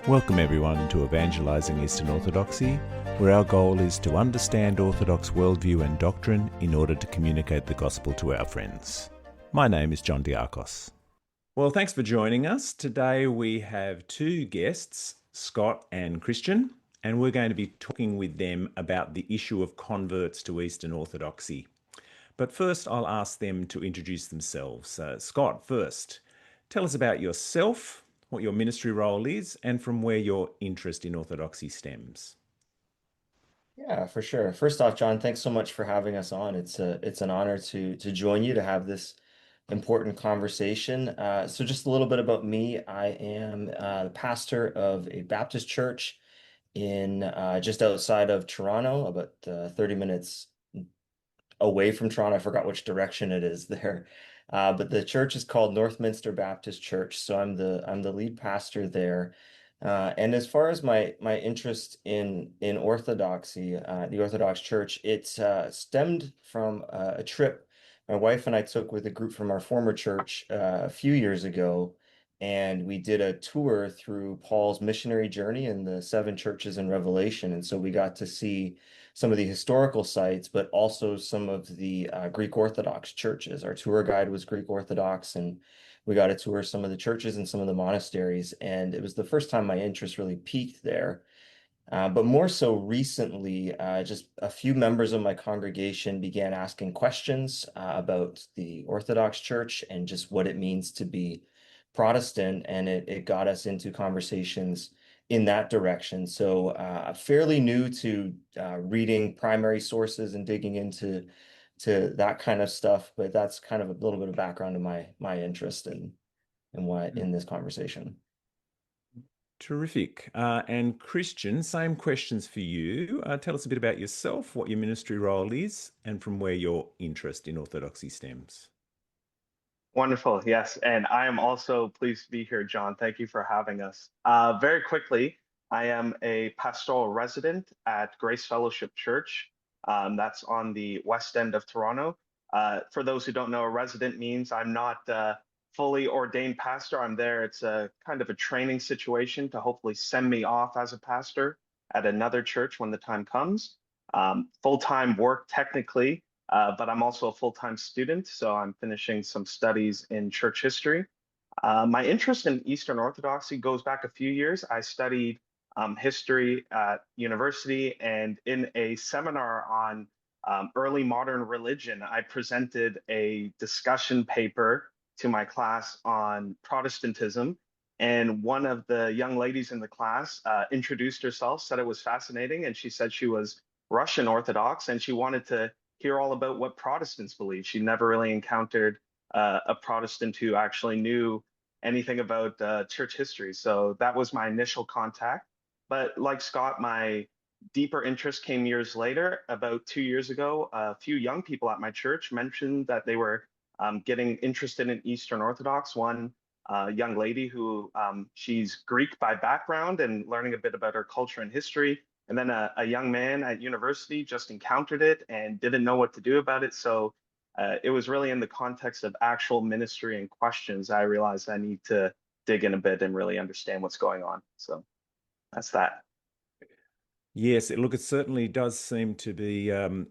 Welcome everyone to Evangelizing Eastern Orthodoxy, where our goal is to understand Orthodox worldview and doctrine in order to communicate the gospel to our friends. My name is John Diakos. Well, thanks for joining us. Today we have two guests, Scott and Christian, and we're going to be talking with them about the issue of converts to Eastern Orthodoxy. But first, I'll ask them to introduce themselves. Scott, first, tell us about yourself, what your ministry role is, and from where your interest in Orthodoxy stems. Yeah, for sure. First off, John, thanks so much for having us on. It's an honor to join you to have this important conversation. So just a little bit about me. I am the pastor of a Baptist church in just outside of Toronto, about 30 minutes away from Toronto. I forgot which direction it is there. But the church is called Northminster Baptist Church. So I'm the lead pastor there. And as far as my interest in Orthodoxy, the Orthodox Church, it's stemmed from a trip my wife and I took with a group from our former church a few years ago, and we did a tour through Paul's missionary journey in the seven churches in Revelation. And so we got to see some of the historical sites, but also some of the Greek Orthodox churches. Our tour guide was Greek Orthodox, and we got to tour some of the churches and some of the monasteries. And it was the first time my interest really peaked there. But more so recently, just a few members of my congregation began asking questions about the Orthodox Church and just what it means to be Protestant, and it got us into conversations in that direction. So fairly new to reading primary sources and digging into that kind of stuff, but that's kind of a little bit of background to my interest in why in this conversation. Terrific. And Christian, same questions for you. Tell us a bit about yourself, what your ministry role is, and from where your interest in Orthodoxy stems. Wonderful. Yes. And I am also pleased to be here, John. Thank you for having us. Very quickly, I am a pastoral resident at Grace Fellowship Church. That's on the west end of Toronto. For those who don't know, a resident means I'm not fully ordained pastor. I'm there. It's a kind of a training situation to hopefully send me off as a pastor at another church when the time comes. Full-time work technically. But I'm also a full-time student, so I'm finishing some studies in church history. My interest in Eastern Orthodoxy goes back a few years. I studied history at university, and in a seminar on early modern religion, I presented a discussion paper to my class on Protestantism. And one of the young ladies in the class introduced herself, said it was fascinating, and she said she was Russian Orthodox, and she wanted to hear all about what Protestants believe. She never really encountered a Protestant who actually knew anything about church history. So that was my initial contact. But like Scott, my deeper interest came years later. About 2 years ago, a few young people at my church mentioned that they were getting interested in Eastern Orthodox. One young lady who she's Greek by background and learning a bit about her culture and history. And then a young man at university just encountered it and didn't know what to do about it. So it was really in the context of actual ministry and questions I realized I need to dig in a bit and really understand what's going on. So that's that. Yes, look, it certainly does seem to be an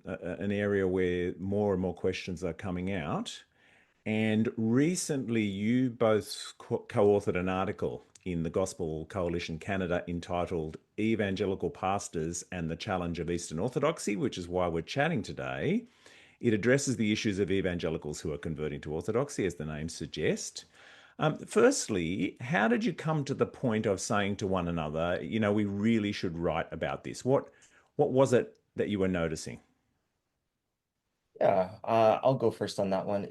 area where more and more questions are coming out. And recently, you both co-authored an article in the Gospel Coalition Canada entitled Evangelical Pastors and the Challenge of Eastern Orthodoxy, which is why we're chatting today. It addresses the issues of evangelicals who are converting to Orthodoxy, as the name suggests. Firstly, how did you come to the point of saying to one another, we really should write about this? What was it that you were noticing? Yeah, I'll go first on that one.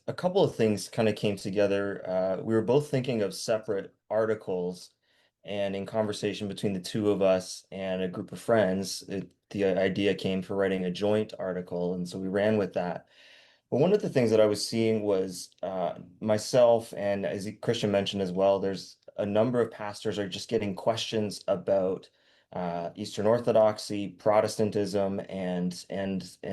A couple of things kind of came together. We were both thinking of separate articles, and in conversation between the two of us and a group of friends, the idea came for writing a joint article, and so we ran with that. But one of the things that I was seeing was myself, and as Christian mentioned as well, there's a number of pastors are just getting questions about Eastern Orthodoxy, Protestantism, and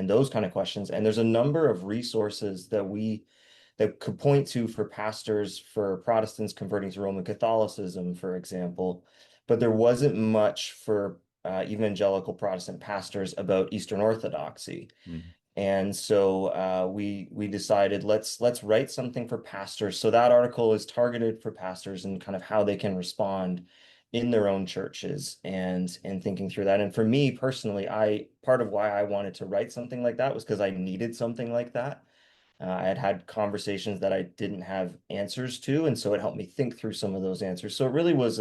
those kind of questions. And there's a number of resources that could point to for pastors, for Protestants converting to Roman Catholicism, for example. but there wasn't much for evangelical Protestant pastors about Eastern Orthodoxy. Mm. And so we decided let's write something for pastors. So that article is targeted for pastors and kind of how they can respond in their own churches and thinking through that. And for me personally, part of why I wanted to write something like that was because I needed something like that. I had conversations that I didn't have answers to, and so it helped me think through some of those answers. So it really was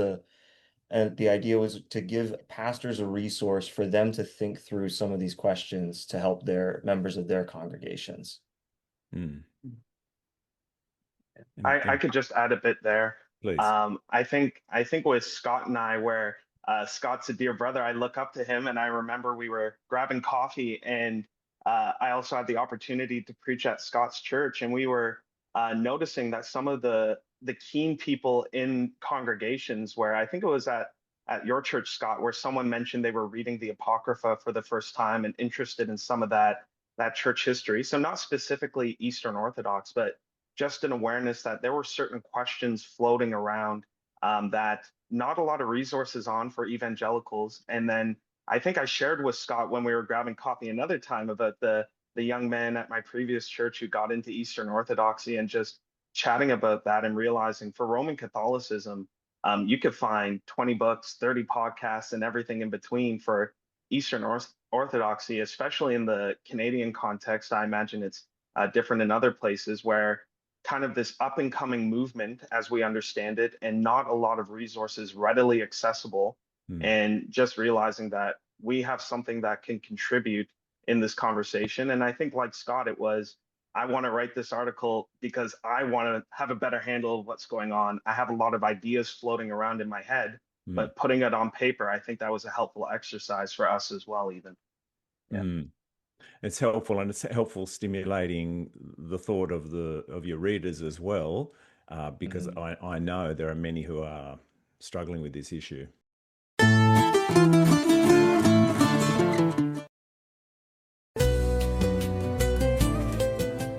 and the idea was to give pastors a resource for them to think through some of these questions to help their members of their congregations. Mm. I could just add a bit there. Please. I think with Scott and I, where Scott's a dear brother, I look up to him, and I remember we were grabbing coffee, and I also had the opportunity to preach at Scott's church, and we were noticing that some of the keen people in congregations, where I think it was at your church, Scott, where someone mentioned they were reading the Apocrypha for the first time and interested in some of that church history. So not specifically Eastern Orthodox, but just an awareness that there were certain questions floating around that not a lot of resources on for evangelicals. And then I think I shared with Scott when we were grabbing coffee another time about the young man at my previous church who got into Eastern Orthodoxy, and just chatting about that and realizing for Roman Catholicism, you could find 20 books, 30 podcasts, and everything in between for Eastern Orthodoxy, especially in the Canadian context. I imagine it's different in other places, where kind of this up and coming movement as we understand it, and not a lot of resources readily accessible. And just realizing that we have something that can contribute in this conversation. And I think, like Scott, it was, I want to write this article because I want to have a better handle of what's going on. I have a lot of ideas floating around in my head, but putting it on paper, I think that was a helpful exercise for us as well, even. Yeah. It's helpful, and it's helpful stimulating the thought of your readers as well, because I know there are many who are struggling with this issue.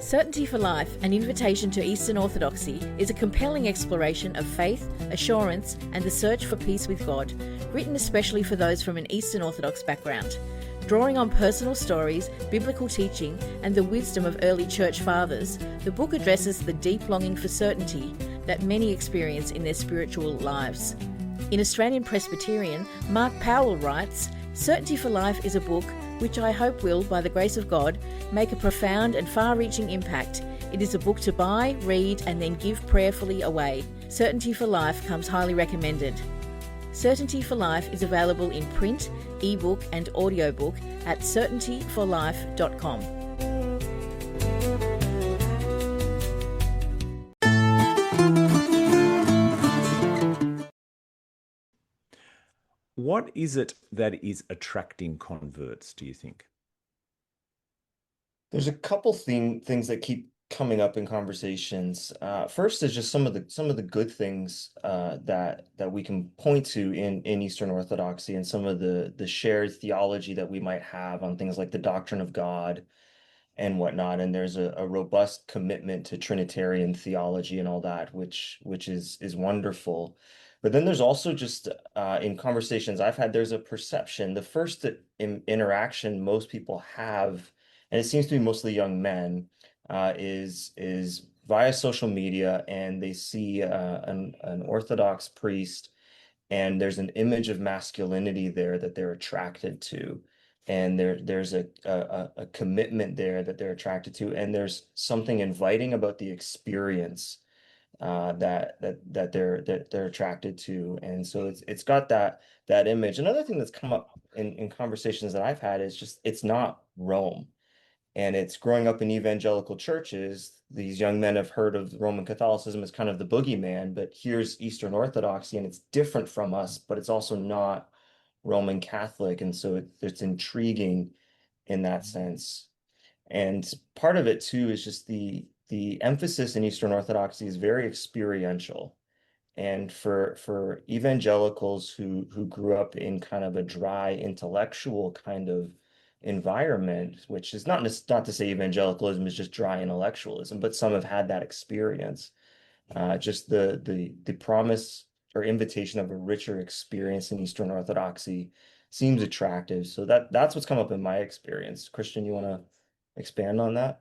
Certainty for Life, an invitation to Eastern Orthodoxy, is a compelling exploration of faith, assurance, and the search for peace with God, written especially for those from an Eastern Orthodox background. Drawing on personal stories, biblical teaching, and the wisdom of early church fathers, the book addresses the deep longing for certainty that many experience in their spiritual lives. In Australian Presbyterian, Mark Powell writes, "Certainty for Life is a book which I hope will, by the grace of God, make a profound and far-reaching impact. It is a book to buy, read, and then give prayerfully away. Certainty for Life comes highly recommended." Certainty for Life is available in print, ebook, and audiobook at certaintyforlife.com. What is it that is attracting converts, do you think? There's a couple things that keep coming up in conversations. First is just some of the good things that we can point to in Eastern Orthodoxy, and some of the shared theology that we might have on things like the doctrine of God and whatnot. And there's a robust commitment to Trinitarian theology and all that, which is wonderful. But then there's also just in conversations I've had, there's a perception. The first interaction most people have, and it seems to be mostly young men, is via social media, and they see an Orthodox priest, and there's an image of masculinity there that they're attracted to, and there's a commitment there that they're attracted to, and there's something inviting about the experience that they're attracted to, and so it's got that image. Another thing that's come up in conversations that I've had is just it's not Rome. And it's growing up in evangelical churches. These young men have heard of Roman Catholicism as kind of the boogeyman, but here's Eastern Orthodoxy, and it's different from us, but it's also not Roman Catholic. And so it's intriguing in that sense. And part of it too is just the emphasis in Eastern Orthodoxy is very experiential. And for evangelicals who grew up in kind of a dry intellectual kind of environment, which is not to say evangelicalism is just dry intellectualism, but some have had that experience. Just the promise or invitation of a richer experience in Eastern Orthodoxy seems attractive. So that's what's come up in my experience. Christian, you want to expand on that?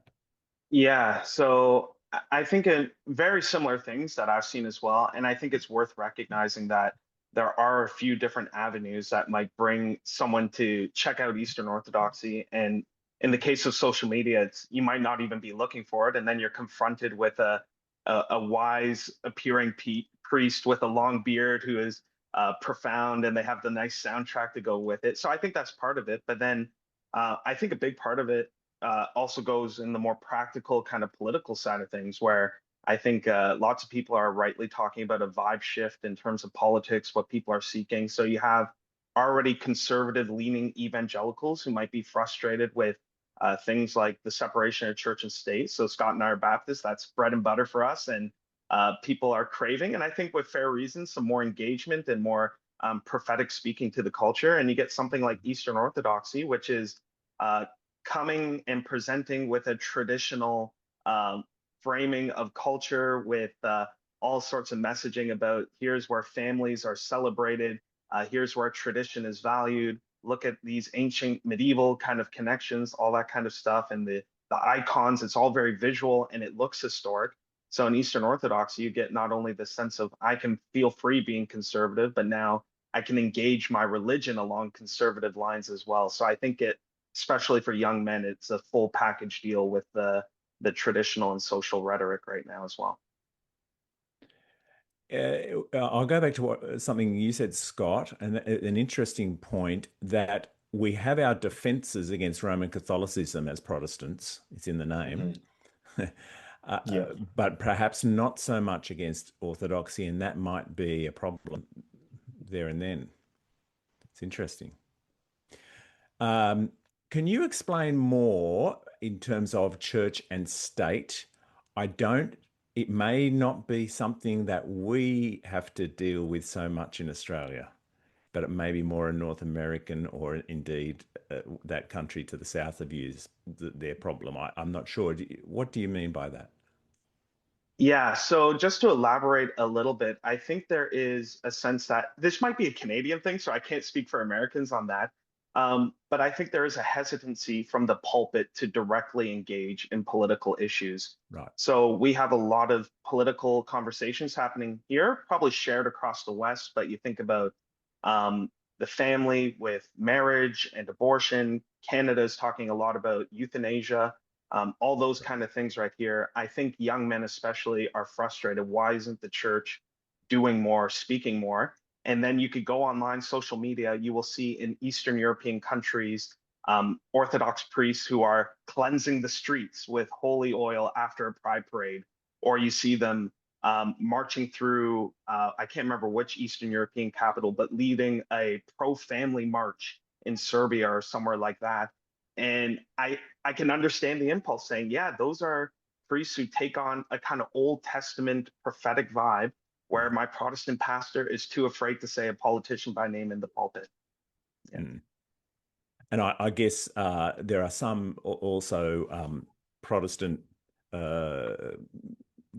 Yeah, so I think very similar things that I've seen as well. And I think it's worth recognizing that there are a few different avenues that might bring someone to check out Eastern Orthodoxy. And in the case of social media, you might not even be looking for it. And then you're confronted with a wise appearing priest with a long beard who is profound, and they have the nice soundtrack to go with it. So I think that's part of it. But then I think a big part of it also goes in the more practical kind of political side of things, where I think lots of people are rightly talking about a vibe shift in terms of politics, what people are seeking. So you have already conservative leaning evangelicals who might be frustrated with things like the separation of church and state. So Scott and I are Baptists, that's bread and butter for us. And people are craving, and I think with fair reason, some more engagement and more prophetic speaking to the culture. And you get something like Eastern Orthodoxy, which is coming and presenting with a traditional framing of culture with all sorts of messaging about here's where families are celebrated, here's where tradition is valued. Look at these ancient medieval kind of connections, all that kind of stuff, and the icons. It's all very visual and it looks historic. So in Eastern Orthodoxy, you get not only the sense of I can feel free being conservative, but now I can engage my religion along conservative lines as well. So I think especially for young men, it's a full package deal with the traditional and social rhetoric right now as well. I'll go back to something you said, Scott, and an interesting point that we have our defenses against Roman Catholicism as Protestants. It's in the name. Yeah. But perhaps not so much against Orthodoxy, and that might be a problem there and then. It's interesting. Can you explain more in terms of church and state? It may not be something that we have to deal with so much in Australia, but it may be more a North American or indeed that country to the south of you is their problem. I'm not sure. What do you mean by that? Yeah, so just to elaborate a little bit, I think there is a sense that this might be a Canadian thing, so I can't speak for Americans on that. But I think there is a hesitancy from the pulpit to directly engage in political issues. Right. So we have a lot of political conversations happening here, probably shared across the West, but you think about the family with marriage and abortion. Canada's talking a lot about euthanasia. All those kind of things right here. I think young men especially are frustrated. Why isn't the church doing more, speaking more? And then you could go online, social media, you will see in Eastern European countries, Orthodox priests who are cleansing the streets with holy oil after a pride parade, or you see them marching through, I can't remember which Eastern European capital, but leading a pro-family march in Serbia or somewhere like that. And I can understand the impulse saying, yeah, those are priests who take on a kind of Old Testament prophetic vibe where my Protestant pastor is too afraid to say a politician by name in the pulpit. Yeah. And I guess there are some also Protestant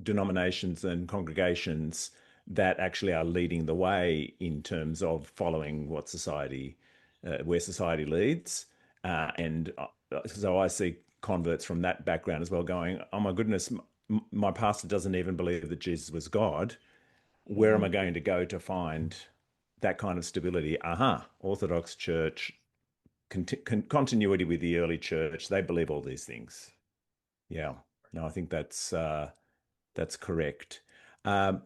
denominations and congregations that actually are leading the way in terms of following what where society leads. And so I see converts from that background as well going, oh my goodness, my pastor doesn't even believe that Jesus was God. Where am I going to go to find that kind of stability? Orthodox Church, continuity with the early church, they believe all these things. Yeah, no, I think that's correct. The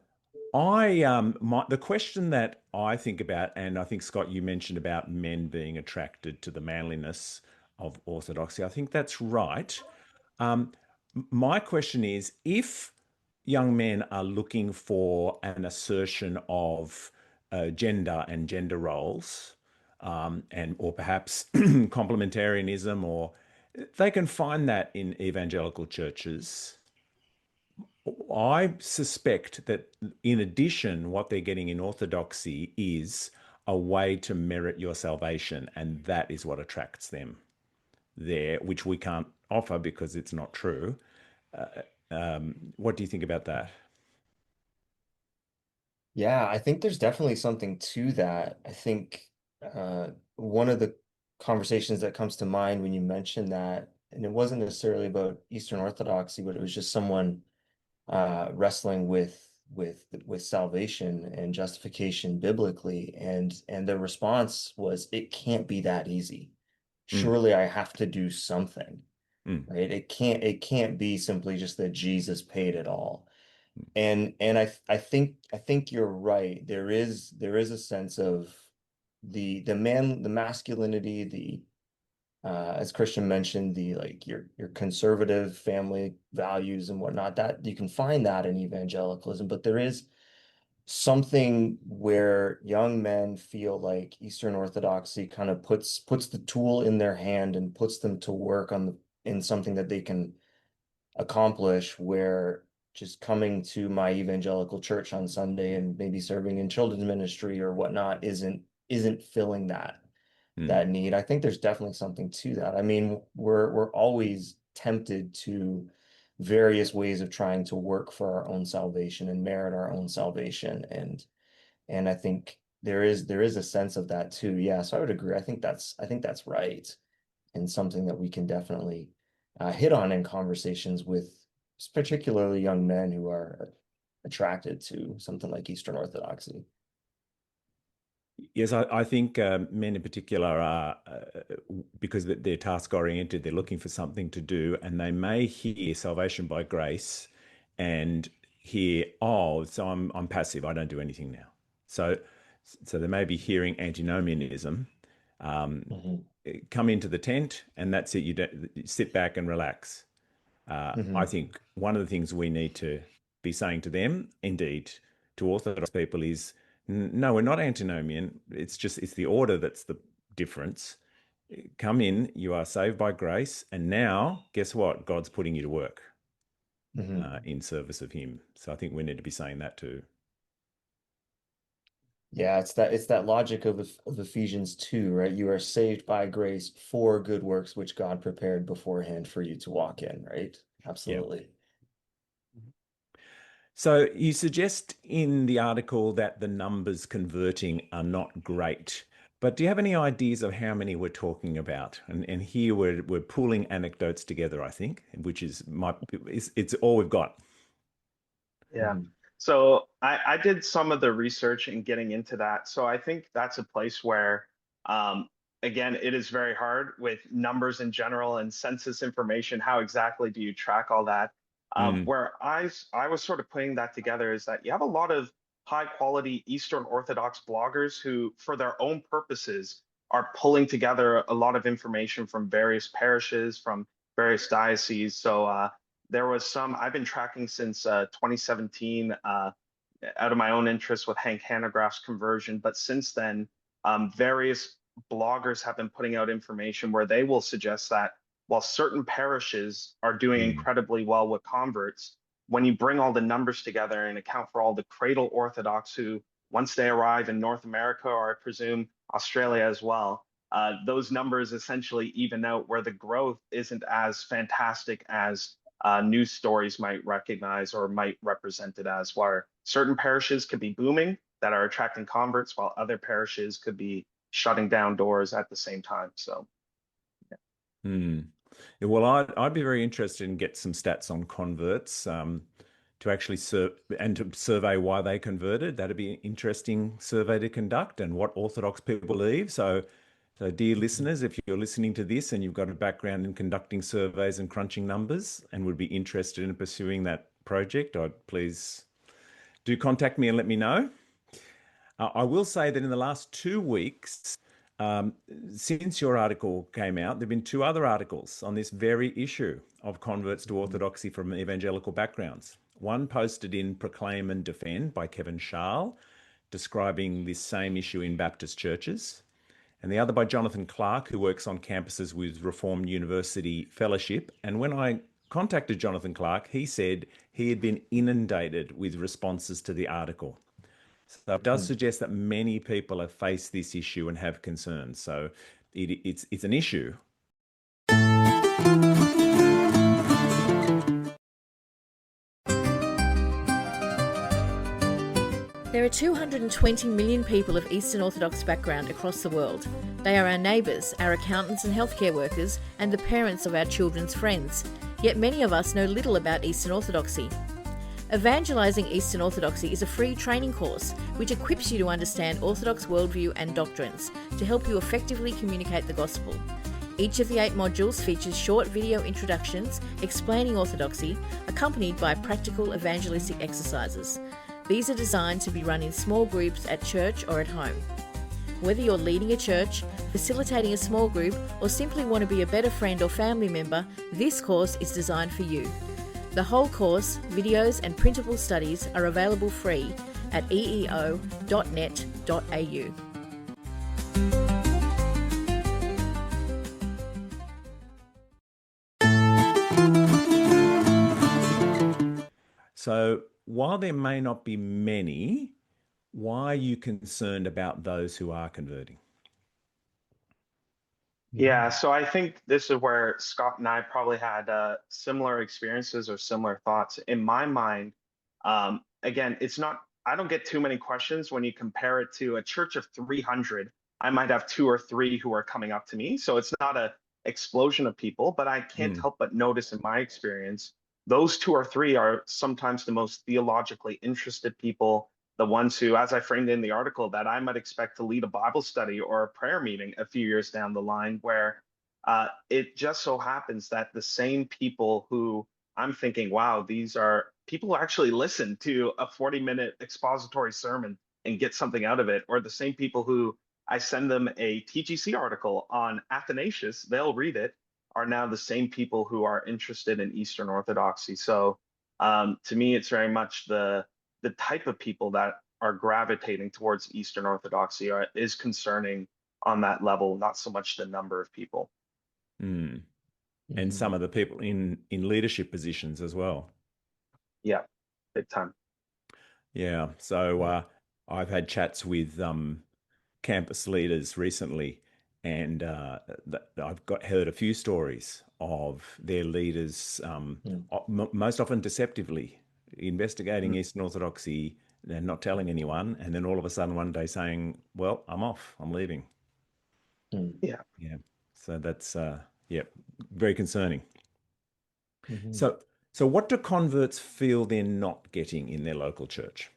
question that I think about, and I think Scott, you mentioned about men being attracted to the manliness of Orthodoxy. I think that's right. My question is, if young men are looking for an assertion of gender and gender roles, or perhaps complementarianism, or they can find that in evangelical churches. I suspect that in addition, what they're getting in Orthodoxy is a way to merit your salvation, and that is what attracts them there, which we can't offer because it's not true. What do you think about that? Yeah, I think there's definitely something to that. I think one of the conversations that comes to mind when you mention that, and it wasn't necessarily about Eastern Orthodoxy, but it was just someone wrestling with salvation and justification biblically, and the response was, it can't be that easy. Mm, Surely I have to do something, mm, right? It can't be simply just that Jesus paid it all. And I think you're right. There is a sense of the masculinity, as Christian mentioned, the like your conservative family values and whatnot, that you can find that in evangelicalism, but there is something where young men feel like Eastern Orthodoxy kind of puts the tool in their hand and puts them to work in something that they can accomplish, where just coming to my evangelical church on Sunday and maybe serving in children's ministry or whatnot isn't filling mm. that need. I think there's definitely something to that. I mean, we're always tempted to various ways of trying to work for our own salvation and merit our own salvation. And I think there is a sense of that too. Yeah, so I would agree. I think that's right, and something that we can definitely hit on in conversations with particularly young men who are attracted to something like Eastern Orthodoxy. Yes, I think men in particular are, because they're task oriented, they're looking for something to do, and they may hear salvation by grace and hear, oh, so I'm passive, I don't do anything now. So, so they may be hearing antinomianism. Um, Hmm. Come into the tent, and that's it. You don't you sit back and relax. I Hmm. think one of the things we need to be saying to them, indeed, to Orthodox people, is no, we're not antinomian. It's the order that's the difference. Come in, you are saved by grace, and now guess what? God's putting you to work Hmm. in service of Him. So I think we need to be saying that too. Yeah, it's that logic of Ephesians 2, right? You are saved by grace for good works which God prepared beforehand for you to walk in, right? Yeah. Absolutely. So you suggest in the article that the numbers converting are not great, but do you have any ideas of how many we're talking about? And here we're pulling anecdotes together, I think, which is it's all we've got. Yeah. Hmm. So I did some of the research in getting into that. So I think that's a place where, um, again, it is very hard with numbers in general and census information. How exactly do you track all that? Mm, Where I was sort of putting that together is that you have a lot of high quality Eastern Orthodox bloggers who, for their own purposes, are pulling together a lot of information from various parishes, from various dioceses. So there was some I've been tracking since 2017 out of my own interest with Hank Hanegraaff's conversion. But since then, various bloggers have been putting out information where they will suggest that while certain parishes are doing mm, incredibly well with converts, when you bring all the numbers together and account for all the cradle Orthodox who, once they arrive in North America, or I presume Australia as well, those numbers essentially even out, where the growth isn't as fantastic as news stories might recognize or might represent it as, where certain parishes could be booming that are attracting converts, while other parishes could be shutting down doors at the same time. So, mm. Yeah, well, I'd be very interested in get some stats on converts, to actually to survey why they converted. That'd be an interesting survey to conduct, and what Orthodox people believe. So, dear listeners, if you're listening to this and you've got a background in conducting surveys and crunching numbers and would be interested in pursuing that project, I'd please do contact me and let me know. I will say that in the last 2 weeks, um, since your article came out, there have been two other articles on this very issue of converts to Hmm. Orthodoxy from evangelical backgrounds. One posted in Proclaim and Defend by Kevin Sharl, describing this same issue in Baptist churches, and the other by Jonathan Clark, who works on campuses with Reformed University Fellowship. And when I contacted Jonathan Clark, he said he had been inundated with responses to the article. So it does Hmm. suggest that many people have faced this issue and have concerns. So it's an issue. There are 220 million people of Eastern Orthodox background across the world. They are our neighbours, our accountants and healthcare workers, and the parents of our children's friends. Yet many of us know little about Eastern Orthodoxy. Evangelising Eastern Orthodoxy is a free training course which equips you to understand Orthodox worldview and doctrines to help you effectively communicate the gospel. Each of the 8 modules features short video introductions explaining Orthodoxy, accompanied by practical evangelistic exercises. These are designed to be run in small groups at church or at home. Whether you're leading a church, facilitating a small group, or simply want to be a better friend or family member, this course is designed for you. The whole course, videos and printable studies are available free at eeo.net.au. So while there may not be many, why are you concerned about those who are converting? Yeah, so I think this is where Scott and I probably had similar experiences or similar thoughts. In my mind, again, I don't get too many questions when you compare it to a church of 300. I might have 2 or 3 who are coming up to me. So it's not a explosion of people, but I can't help but notice in my experience, those 2 or 3 are sometimes the most theologically interested people, the ones who, as I framed in the article, that I might expect to lead a Bible study or a prayer meeting a few years down the line, where it just so happens that the same people who I'm thinking, wow, these are people who actually listen to a 40-minute expository sermon and get something out of it, or the same people who I send them a TGC article on Athanasius, they'll read it, are now the same people who are interested in Eastern Orthodoxy. So to me, it's very much the type of people that are gravitating towards Eastern Orthodoxy is concerning on that level, not so much the number of people. And some of the people in leadership positions as well. Yeah, big time. Yeah. So I've had chats with campus leaders recently, and I've heard a few stories of their leaders, most often deceptively, investigating Eastern Orthodoxy and not telling anyone, and then all of a sudden one day saying, well, I'm off, I'm leaving. Yeah. So that's very concerning. So what do converts feel they're not getting in their local church?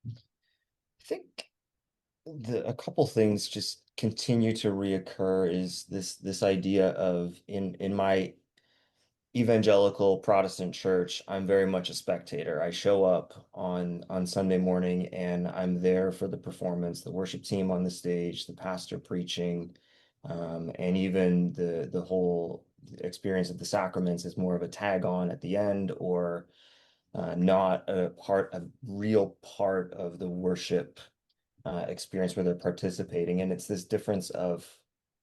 I think a couple things just continue to reoccur is this idea of in my Evangelical Protestant church, I'm very much a spectator. I show up on Sunday morning and I'm there for the performance, the worship team on the stage, the pastor preaching, and even the whole experience of the sacraments is more of a tag on at the end, or not a real part of the worship experience where they're participating. And it's this difference of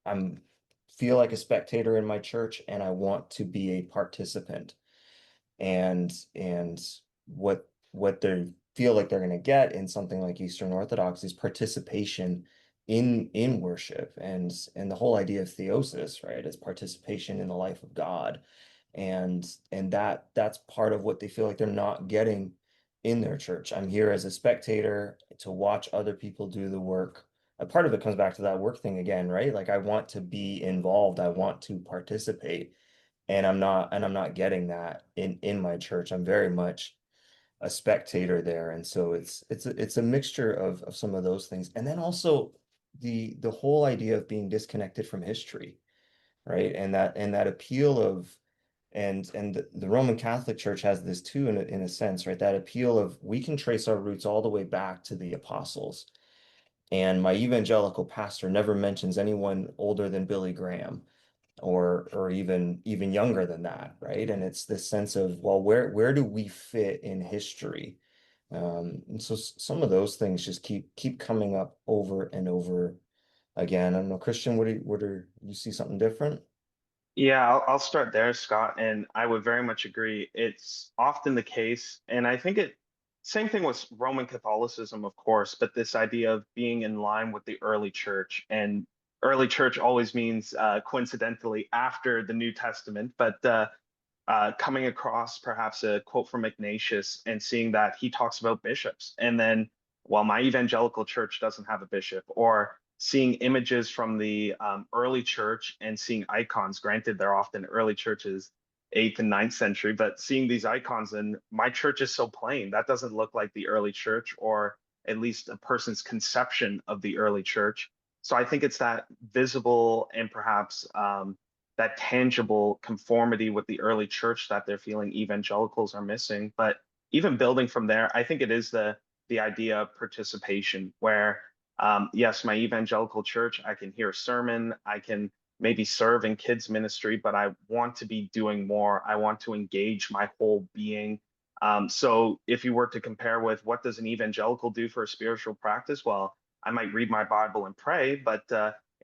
I'm feel like a spectator in my church and I want to be a participant. And what they feel like they're going to get in something like Eastern Orthodox is participation in worship, and the whole idea of theosis, right, is participation in the life of God. And that's part of what they feel like they're not getting in their church. I'm here as a spectator to watch other people do the work. A part of it comes back to that work thing again, right? Like I want to be involved, I want to participate, and I'm not getting that in my church. I'm very much a spectator there, and so it's a mixture of some of those things, and then also the whole idea of being disconnected from history, right? And that appeal of and the Roman Catholic Church has this too, in a sense, right? That appeal of we can trace our roots all the way back to the apostles. And my evangelical pastor never mentions anyone older than Billy Graham, or even younger than that, right? And it's this sense of, well, where do we fit in history? And so some of those things just keep coming up over and over again. I don't know, Christian, what do you see something different? Yeah, I'll start there, Scott, and I would very much agree. It's often the case, and I think same thing with Roman Catholicism, of course, but this idea of being in line with the early church, and early church always means coincidentally after the New Testament, but coming across perhaps a quote from Ignatius and seeing that he talks about bishops. And then, well, my evangelical church doesn't have a bishop, or seeing images from the early church and seeing icons. Granted, they're often early churches, 8th and 9th century, but seeing these icons, and my church is so plain. That doesn't look like the early church, or at least a person's conception of the early church. So I think it's that visible and perhaps that tangible conformity with the early church that they're feeling evangelicals are missing. But even building from there, I think it is the idea of participation, where yes, my evangelical church, I can hear a sermon, I can maybe serve in kids ministry, but I want to be doing more. I want to engage my whole being. So if you were to compare with what does an evangelical do for a spiritual practice, well, I might read my Bible and pray, but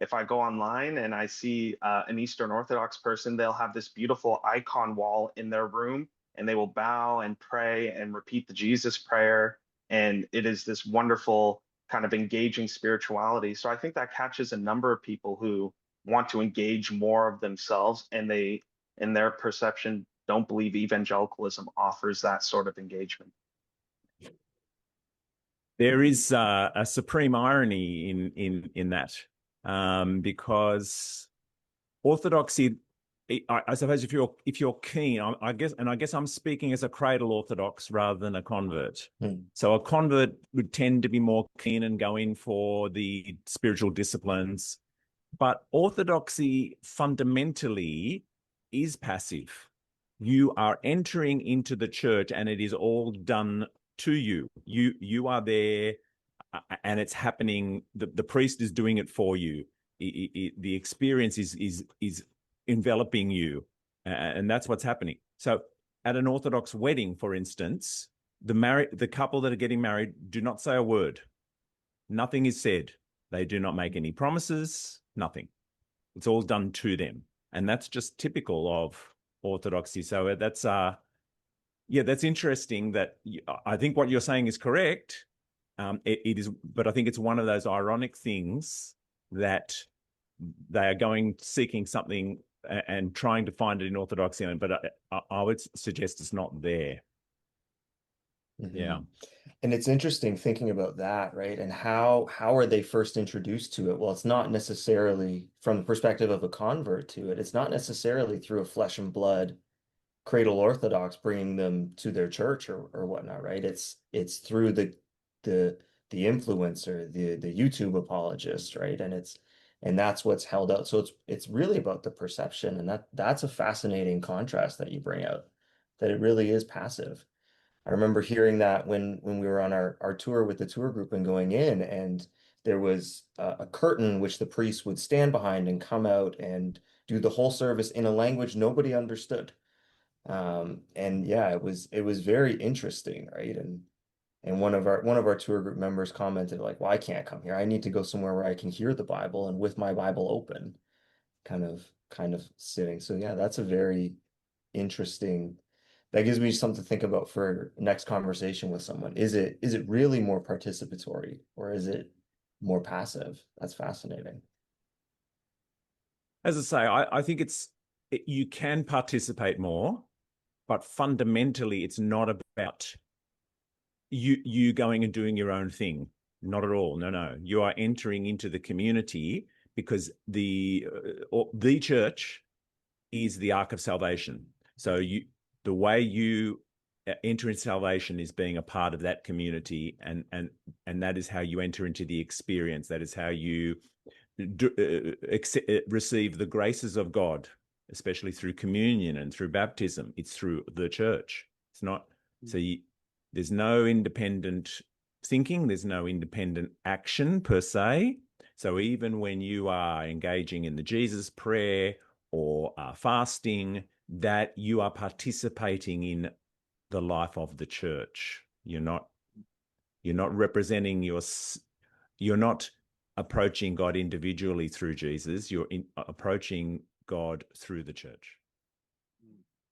if I go online and I see an Eastern Orthodox person, they'll have this beautiful icon wall in their room, and they will bow and pray and repeat the Jesus prayer. And it is this wonderful kind of engaging spirituality. So I think that catches a number of people who want to engage more of themselves, and they, in their perception, don't believe evangelicalism offers that sort of engagement. There is a supreme irony in that, because Orthodoxy, I suppose, if you're keen, I guess I'm speaking as a cradle Orthodox rather than a convert. So a convert would tend to be more keen and go in for the spiritual disciplines, but Orthodoxy fundamentally is passive. You are entering into the church, and it is all done to you. You are there, and it's happening. The priest is doing it for you. The experience is enveloping you, and that's what's happening. So at an Orthodox wedding, for instance, the couple that are getting married do not say a word. Nothing is said. They do not make any promises. Nothing. It's all done to them, and that's just typical of Orthodoxy. So that's that's interesting. That I think what you're saying is correct. It is, but I think it's one of those ironic things that they are seeking something and trying to find it in Orthodoxy, but I would suggest it's not there. Mm-hmm. Yeah. And it's interesting thinking about that, right? And how are they first introduced to it? Well, it's not necessarily from the perspective of a convert to it. It's not necessarily through a flesh and blood cradle Orthodox bringing them to their church or whatnot, right? It's through the influencer, the YouTube apologist, right? And that's what's held out. So it's really about the perception, and that's a fascinating contrast that you bring out, that it really is passive. I remember hearing that when we were on our tour with the tour group and going in, and there was a curtain which the priest would stand behind and come out and do the whole service in a language nobody understood. And yeah, it was very interesting, right? And one of our tour group members commented like, "Well, I can't come here. I need to go somewhere where I can hear the Bible and with my Bible open," kind of sitting. So yeah, that's a very interesting. That gives me something to think about for next conversation with someone. Is it really more participatory, or is it more passive? That's fascinating. As I say, I think you can participate more, but fundamentally it's not about you going and doing your own thing. Not at all. No. You are entering into the community because the church is the ark of salvation. So the way you enter into salvation is being a part of that community, and that is how you enter into the experience. That is how you receive the graces of God, especially through communion and through baptism. It's through the church. It's not there's no independent thinking. There's no independent action per se. So even when you are engaging in the Jesus prayer or fasting, that you are participating in the life of the church. You're not representing you're not approaching God individually through Jesus. You're approaching God through the church.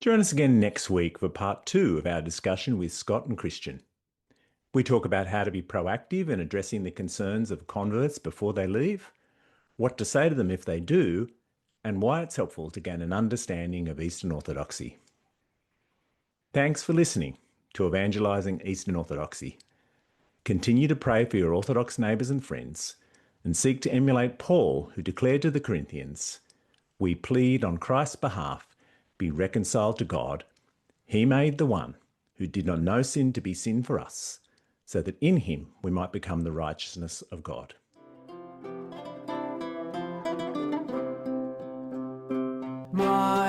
Join us again next week for part 2 of our discussion with Scott and Christian. We talk about how to be proactive in addressing the concerns of converts before they leave, what to say to them if they do, and why it's helpful to gain an understanding of Eastern Orthodoxy. Thanks for listening to Evangelizing Eastern Orthodoxy. Continue to pray for your Orthodox neighbours and friends, and seek to emulate Paul, who declared to the Corinthians, "We plead on Christ's behalf, be reconciled to God. He made the one who did not know sin to be sin for us, so that in him we might become the righteousness of God." My